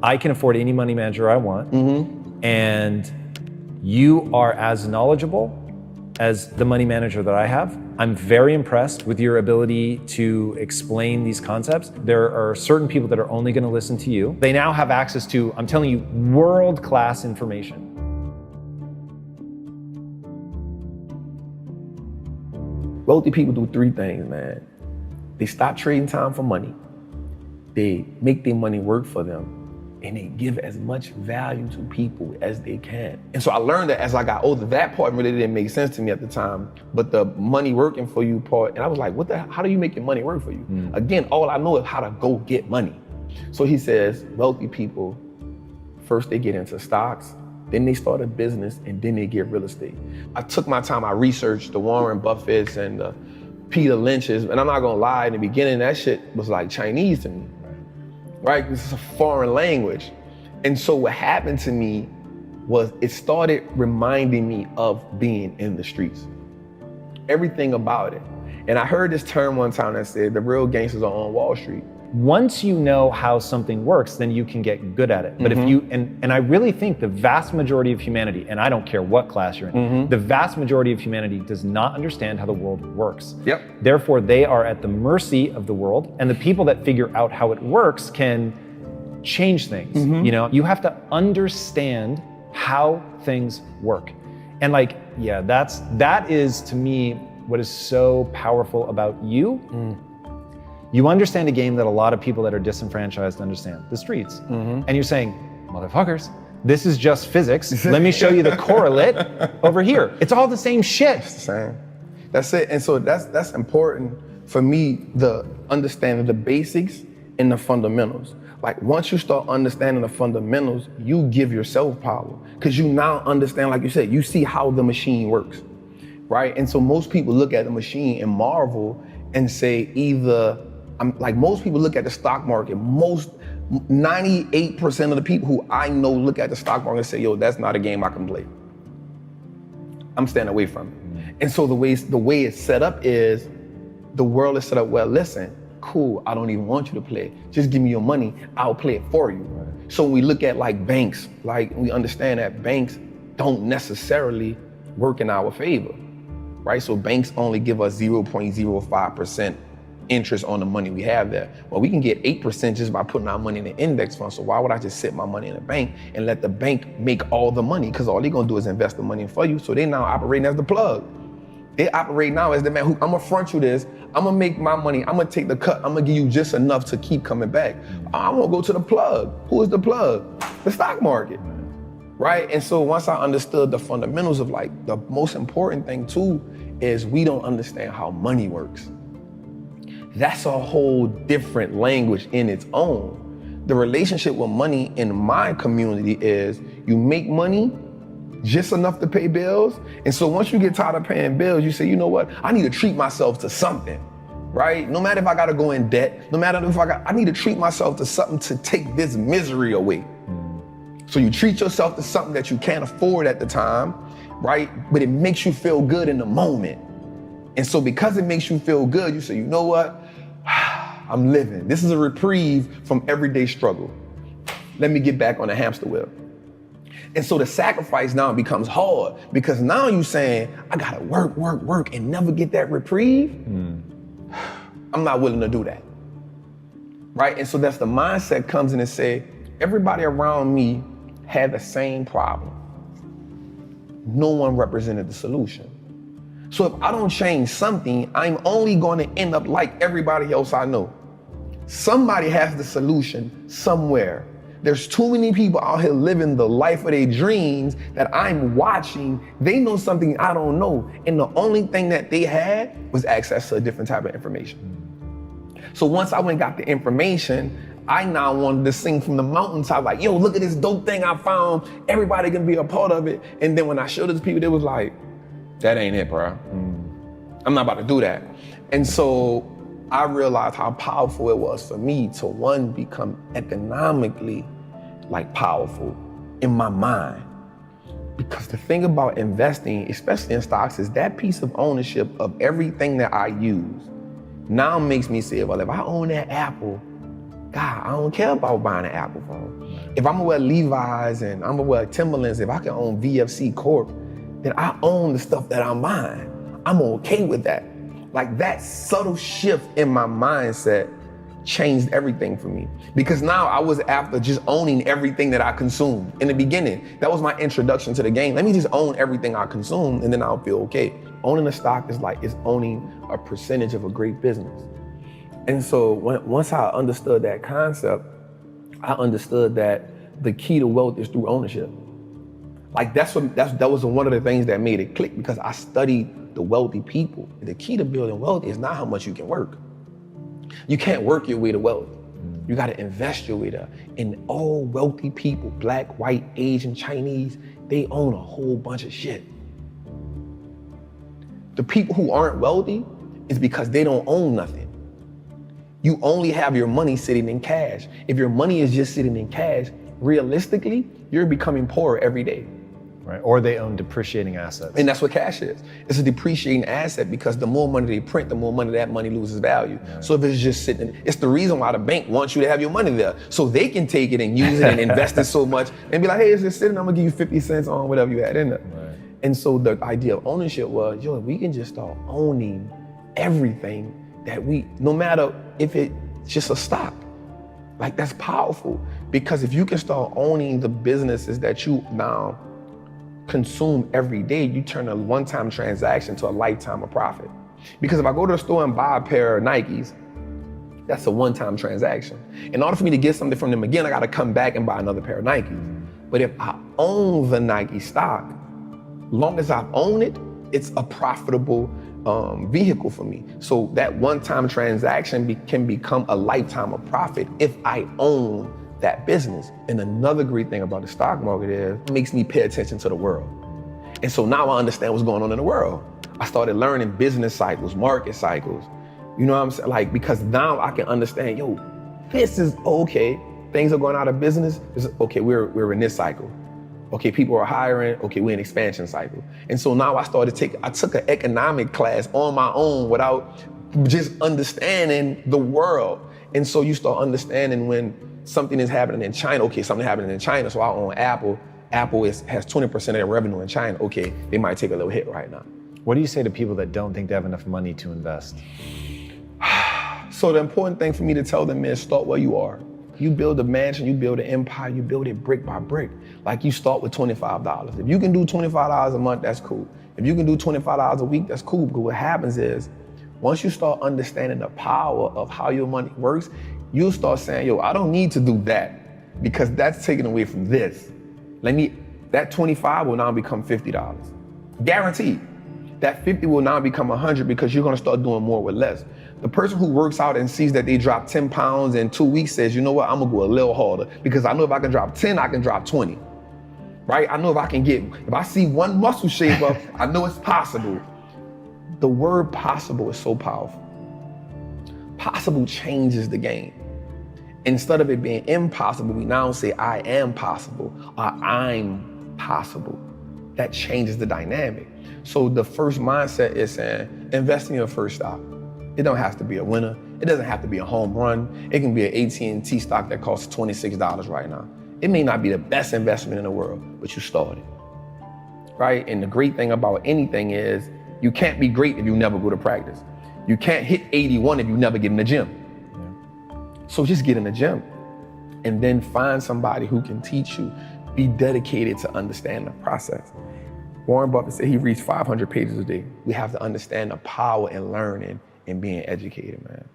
I can afford any money manager I want, and you are as knowledgeable as the money manager that I have. I'm very impressed with your ability to explain these concepts. There are certain people that are only going to listen to you. They now have access to, I'm telling you, world-class information. Wealthy people do three things, man. They stop trading time for money. They make their money work for them. And they give as much value to people as they can. And so I learned that as I got older. That part really didn't make sense to me at the time, but the money working for you part, and I was like, how do you make your money work for you? Again, all I know is how to go get money. So he says, wealthy people, first they get into stocks, then they start a business, and then they get real estate. I took my time, I researched the Warren Buffetts and the Peter Lynch's, and I'm not gonna lie, in the beginning, that shit was like Chinese to me. Right? This is a foreign language. And so what happened to me was it started reminding me of being in the streets. Everything about it. And I heard this term one time that said, the real gangsters are on Wall Street. Once you know how something works, then you can get good at it. But if you, and I really think the vast majority of humanity, and I don't care what class you're in, the vast majority of humanity does not understand how the world works. Therefore, they are at the mercy of the world, and the people that figure out how it works can change things. You know, you have to understand how things work. And like, yeah, that is to me what is so powerful about you. You understand a game that a lot of people that are disenfranchised understand, the streets. And you're saying, motherfuckers, this is just physics. Let me show you the correlate over here. It's all the same shit. It's the same. That's it. And so that's important for me, the understanding the basics and the fundamentals. Like once you start understanding the fundamentals, you give yourself power. Because you now understand, like you said, you see how the machine works, right? And so most people look at the machine and marvel and say either, like most people look at the stock market, 98% of the people who I know look at the stock market and say, yo, that's not a game I can play. I'm staying away from it. And so the way it's set up is, the world is set up, well, listen, cool, I don't even want you to play. Just give me your money, I'll play it for you. So when we look at like banks, like we understand that banks don't necessarily work in our favor, right? So banks only give us 0.05% interest on the money we have there. Well, we can get 8% just by putting our money in an index fund. So why would I just sit my money in a bank and let the bank make all the money? Because all they're gonna do is invest the money for you. So they now operating as the plug. They operate now as the man who, I'm gonna front you this, I'm gonna make my money, I'm gonna take the cut, I'm gonna give you just enough to keep coming back. I wanna go to the plug. Who is the plug? The stock market, right? And so once I understood the fundamentals of like, the most important thing too, is we don't understand how money works. That's a whole different language in its own. The relationship with money in my community is you make money just enough to pay bills. And so once you get tired of paying bills, you say, you know what? I need to treat myself to something, right? No matter if I gotta go in debt, no matter if I need to treat myself to something to take this misery away. So you treat yourself to something that you can't afford at the time, right? But it makes you feel good in the moment. And so because it makes you feel good, you say, you know what? I'm living. This is a reprieve from everyday struggle. Let me get back on the hamster wheel. And so the sacrifice now becomes hard because now you're saying, I gotta work, and never get that reprieve. I'm not willing to do that, right? And so that's the mindset comes in and say, everybody around me had the same problem. No one represented the solution. So if I don't change something, I'm only going to end up like everybody else I know. Somebody has the solution somewhere. There's too many people out here living the life of their dreams that I'm watching. They know something I don't know. And the only thing that they had was access to a different type of information. So once I went and got the information, I now wanted to sing from the mountaintop, like, yo, look at this dope thing I found. Everybody can be a part of it. And then when I showed it to people, they was like, that ain't it, bro. I'm not about to do that. And so I realized how powerful it was for me to, one, become economically like powerful in my mind. Because the thing about investing, especially in stocks, is that piece of ownership of everything that I use now makes me say, well, if I own that Apple, God, I don't care about buying an Apple phone. If I'm gonna wear Levi's and I'm gonna wear Timberlands, if I can own VFC Corp, then I own the stuff that I'm buying. I'm okay with that. Like that subtle shift in my mindset changed everything for me. Because now I was after just owning everything that I consumed. In the beginning, that was my introduction to the game. Let me just own everything I consume and then I'll feel okay. Owning a stock is like, it's owning a percentage of a great business. And so once I understood that concept, I understood that the key to wealth is through ownership. Like that was one of the things that made it click, because I studied the wealthy people. The key to building wealth is not how much you can work. You can't work your way to wealth. You gotta invest your way there. And all wealthy people, Black, white, Asian, Chinese, they own a whole bunch of shit. The people who aren't wealthy is because they don't own nothing. You only have your money sitting in cash. If your money is just sitting in cash, realistically, you're becoming poorer every day. Right, or they own depreciating assets. And that's what cash is. It's a depreciating asset, because the more money they print, the more money that money loses value. Yeah. So if it's just sitting, it's the reason why the bank wants you to have your money there, so they can take it and use it and invest it so much and be like, hey, it's just sitting, I'm gonna give you 50 cents on whatever you had in it. Right. And so the idea of ownership was, yo, we can just start owning everything that no matter if it's just a stock. Like that's powerful, because if you can start owning the businesses that you now consume every day, you turn a one-time transaction to a lifetime of profit. Because if I go to the store and buy a pair of Nikes, that's a one-time transaction. In order for me to get something from them again, I gotta come back and buy another pair of Nikes. But if I own the Nike stock, long as I own it, it's a profitable vehicle for me. So that one-time transaction can become a lifetime of profit if I own that business. And another great thing about the stock market is it makes me pay attention to the world. And so now I understand what's going on in the world. I started learning business cycles, market cycles. You know what I'm saying? Like, because now I can understand, yo, this is okay. Things are going out of business. Okay, we're in this cycle. Okay, people are hiring. Okay, we're in expansion cycle. And so now I took an economic class on my own without just understanding the world. And so you start understanding when something is happening in China. Okay, something happening in China, so I own Apple. Apple has 20% of their revenue in China. Okay, they might take a little hit right now. What do you say to people that don't think they have enough money to invest? So the important thing for me to tell them is start where you are. You build a mansion, you build an empire, you build it brick by brick. Like you start with $25. If you can do $25 a month, that's cool. If you can do $25 a week, that's cool. Because what happens is, once you start understanding the power of how your money works, you'll start saying, yo, I don't need to do that because that's taken away from this. That 25 will now become $50. Guaranteed. That 50 will now become 100 because you're gonna start doing more with less. The person who works out and sees that they drop 10 pounds in 2 weeks says, you know what, I'm gonna go a little harder because I know if I can drop 10, I can drop 20, right? I know if I see one muscle shape up, I know it's possible. The word possible is so powerful. Possible changes the game. Instead of it being impossible, we now say I am possible or I'm possible. That changes the dynamic. So the first mindset is saying, invest in your first stock. It don't have to be a winner. It doesn't have to be a home run. It can be an AT&T stock that costs $26 right now. It may not be the best investment in the world, but you started, right? And the great thing about anything is you can't be great if you never go to practice. You can't hit 81 if you never get in the gym. Yeah. So just get in the gym and then find somebody who can teach you. Be dedicated to understand the process. Warren Buffett said he reads 500 pages a day. We have to understand the power in learning and being educated, man.